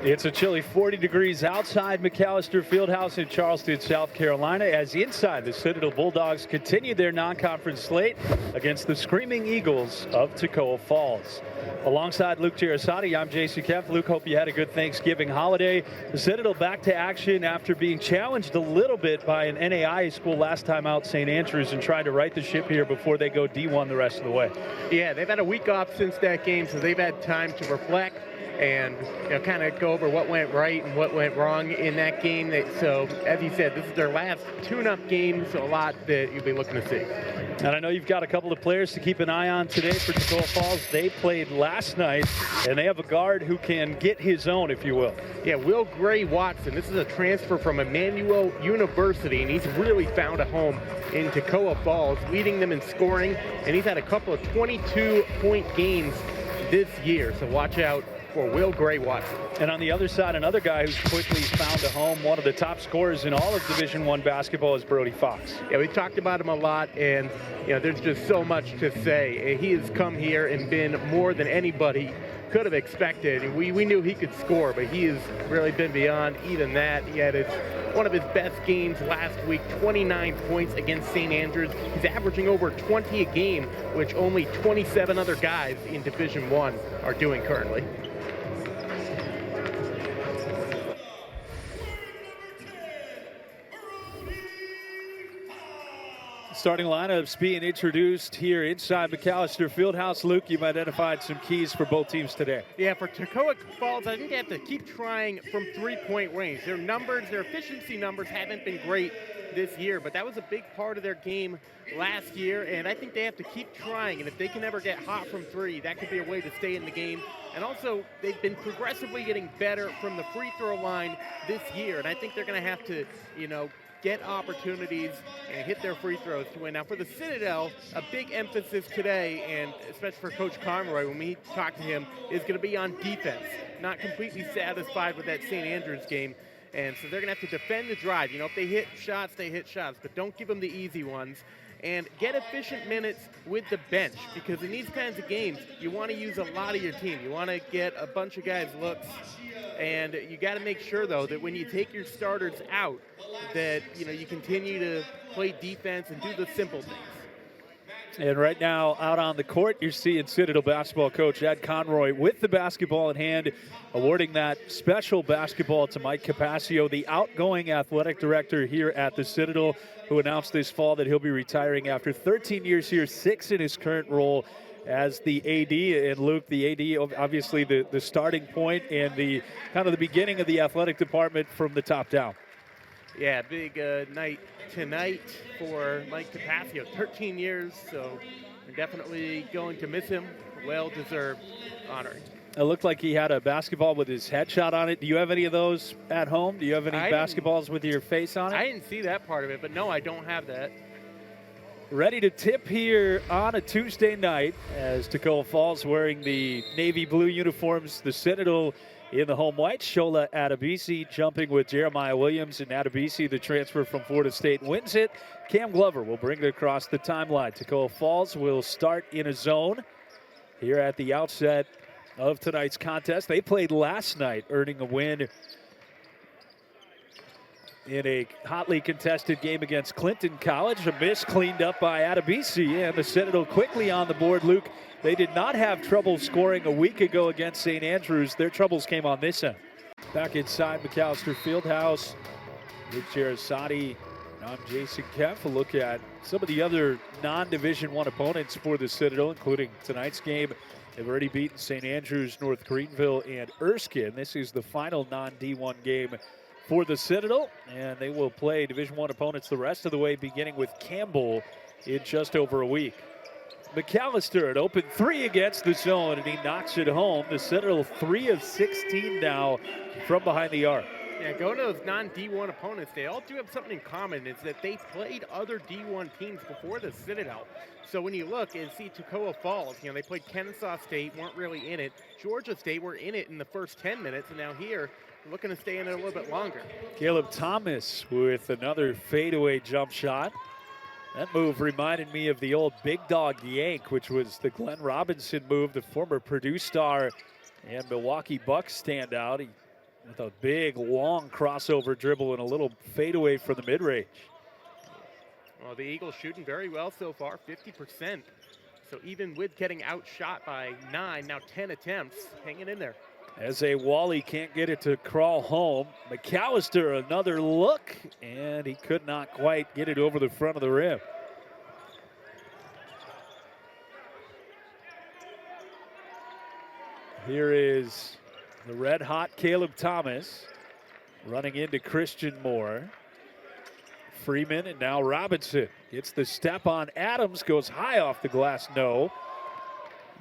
It's a chilly 40 degrees outside McAllister Fieldhouse in Charleston, South Carolina, as inside the Citadel Bulldogs continue their non-conference slate against the Screaming Eagles of Toccoa Falls. Alongside Luke Gerasati, I'm Jason Kempf. Luke, hope you had a good Thanksgiving holiday. The Citadel back to action after being challenged a little bit by an NAIA school last time out, St. Andrews, and trying to right the ship here before they go D1 the rest of the way. Yeah, they've had a week off since that game, so they've had time to reflect and kind of go over what went right and what went wrong in that game. So, as you said, this is their last tune-up game, so a lot that you'll be looking to see. And I know you've got a couple of players to keep an eye on today for Toccoa Falls. They played last night, and they have a guard who can get his own, if you will. Yeah, Will Gray Watson. This is a transfer from Emmanuel University, and he's really found a home in Toccoa Falls, leading them in scoring, and he's had a couple of 22-point games this year, so watch out for Will Gray Watson. And on the other side, another guy who's quickly found a home, one of the top scorers in all of Division I basketball is Brody Fox. Yeah, we talked about him a lot, and there's just so much to say. He has come here and been more than anybody could have expected. We knew he could score, but he has really been beyond even that. He had one of his best games last week, 29 points against St. Andrews. He's averaging over 20 a game, which only 27 other guys in Division I are doing currently. Starting lineups being introduced here inside McAllister Fieldhouse. Luke, you've identified some keys for both teams today. Yeah, for Toccoa Falls, I think they have to keep trying from three-point range. Their efficiency numbers haven't been great this year, but that was a big part of their game last year, and I think they have to keep trying, and if they can ever get hot from three, that could be a way to stay in the game. And also, they've been progressively getting better from the free throw line this year, and I think they're going to have to, get opportunities and hit their free throws to win. Now, for the Citadel, a big emphasis today, and especially for Coach Conroy, when we talk to him, is going to be on defense. Not completely satisfied with that St. Andrews game, and so they're going to have to defend the drive. If they hit shots, they hit shots, but don't give them the easy ones. And get efficient minutes with the bench, because in these kinds of games, you want to use a lot of your team. You want to get a bunch of guys looks, and you got to make sure, though, that when you take your starters out, that you continue to play defense and do the simple things. And right now, out on the court, you're seeing Citadel basketball coach Ed Conroy with the basketball in hand, awarding that special basketball to Mike Capaccio, the outgoing athletic director here at the Citadel, who announced this fall that he'll be retiring after 13 years here, 6 in his current role as the AD. And Luke, the AD, obviously the starting point and the kind of the beginning of the athletic department from the top down. Yeah, big night tonight for Mike Capaccio. 13 years, so we're definitely going to miss him. Well-deserved honoring. It looked like he had a basketball with his headshot on it. Do you have any of those at home? Do you have any basketballs with your face on it? I didn't see that part of it, but no, I don't have that. Ready to tip here on a Tuesday night as Toccoa Falls wearing the navy blue uniforms. The Citadel in the home white. Shola Adebisi jumping with Jeremiah Williams, and Adebisi, the transfer from Florida State, wins it. Cam Glover will bring it across the timeline. Toccoa Falls will start in a zone here at the outset of tonight's contest. They played last night, earning a win in a hotly contested game against Clinton College. A miss cleaned up by Adebisi, and the Citadel quickly on the board. Luke, they did not have trouble scoring a week ago against St. Andrews. Their troubles came on this end. Back inside McAllister Fieldhouse, Luke Gerasati, and I'm Jason Kempf. A look at some of the other non-Division I opponents for the Citadel, including tonight's game. They've already beaten St. Andrews, North Greenville, and Erskine. This is the final non-D1 game for the Citadel, and they will play Division I opponents the rest of the way, beginning with Campbell in just over a week. McAllister, an open three against the zone, and he knocks it home. The Citadel 3 of 16 now from behind the arc. Yeah, going to those non-D1 opponents, they all do have something in common. It's that they played other D1 teams before the Citadel. So when you look and see Toccoa Falls, they played Kennesaw State, weren't really in it. Georgia State were in it in the first 10 minutes, and now here, looking to stay in it a little bit longer. Caleb Thomas with another fadeaway jump shot. That move reminded me of the old Big Dog Yank, which was the Glenn Robinson move, the former Purdue star and Milwaukee Bucks standout. He with a big, long crossover dribble and a little fadeaway from the mid-range. Well, the Eagles shooting very well so far, 50%. So even with getting outshot by 9, now 10 attempts, hanging in there. As a Wally can't get it to crawl home. McAllister, another look, and he could not quite get it over the front of the rim. Here is the red-hot Caleb Thomas running into Christian Moore. Freeman and now Robinson gets the step on Adams, goes high off the glass, no.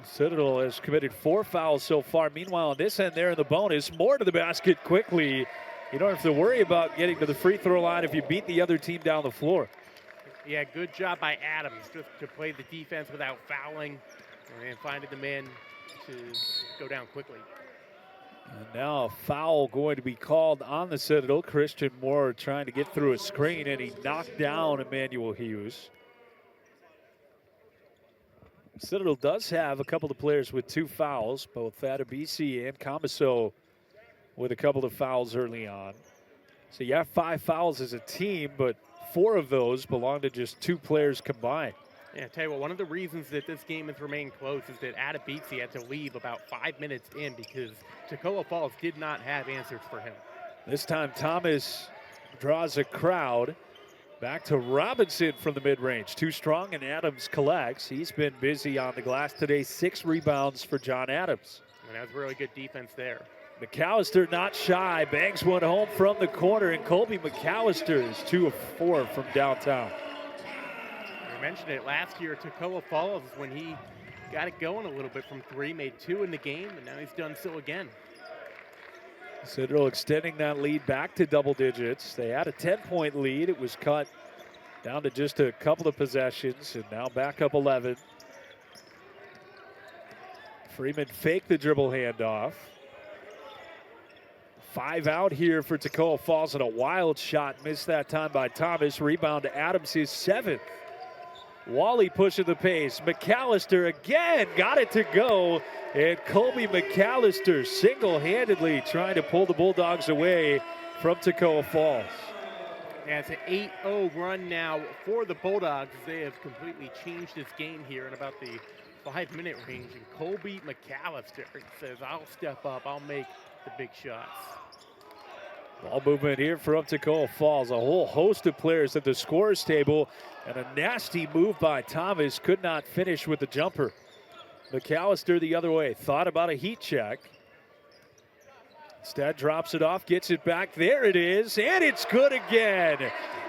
Citadel has committed 4 fouls so far. Meanwhile, on this end there in the bonus, Moore to the basket quickly. You don't have to worry about getting to the free throw line if you beat the other team down the floor. Yeah, good job by Adams just to play the defense without fouling and finding the man to go down quickly. And now a foul going to be called on the Citadel. Christian Moore trying to get through a screen, and he knocked down Emmanuel Hughes. Citadel does have a couple of players with 2 fouls, both Adebisi and Kamiso with a couple of fouls early on. So you have 5 fouls as a team, but 4 of those belong to just 2 players combined. Yeah, I tell you what, one of the reasons that this game has remained close is that Adebisi had to leave about 5 minutes in because Toccoa Falls did not have answers for him. This time Thomas draws a crowd. Back to Robinson from the mid-range. Too strong, and Adams collects. He's been busy on the glass today. 6 rebounds for John Adams. And that was really good defense there. McAllister not shy. Bangs one home from the corner, and Colby McAllister is 2 of 4 from downtown. I mentioned it last year, Toccoa Falls, when he got it going a little bit from 3, made 2 in the game, and now he's done so again. Citadel extending that lead back to double digits. They had a 10-point lead. It was cut down to just a couple of possessions, and now back up 11. Freeman faked the dribble handoff. 5 out here for Toccoa Falls, and a wild shot missed that time by Thomas. Rebound to Adams, his 7th. Wally pushing the pace. McAllister again got it to go. And Colby McAllister single-handedly trying to pull the Bulldogs away from Toccoa Falls. Yeah, it's an 8-0 run now for the Bulldogs. They have completely changed this game here in about the 5-minute range. And Colby McAllister says, I'll step up, I'll make the big shots. Ball movement here from Toccoa Falls. A whole host of players at the scorer's table, and a nasty move by Thomas. Could not finish with the jumper. McAllister the other way. Thought about a heat check. Instead drops it off, gets it back. There it is, and it's good again.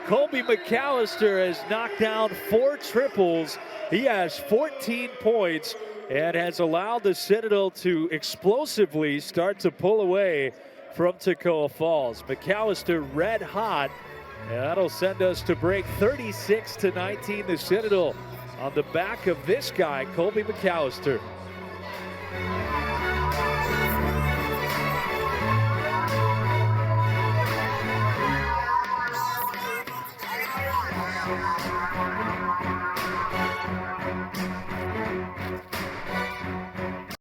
Colby McAllister has knocked down 4 triples. He has 14 points and has allowed the Citadel to explosively start to pull away from Toccoa Falls. McAllister red hot, and that'll send us to break 36-19. The Citadel on the back of this guy, Colby McAllister.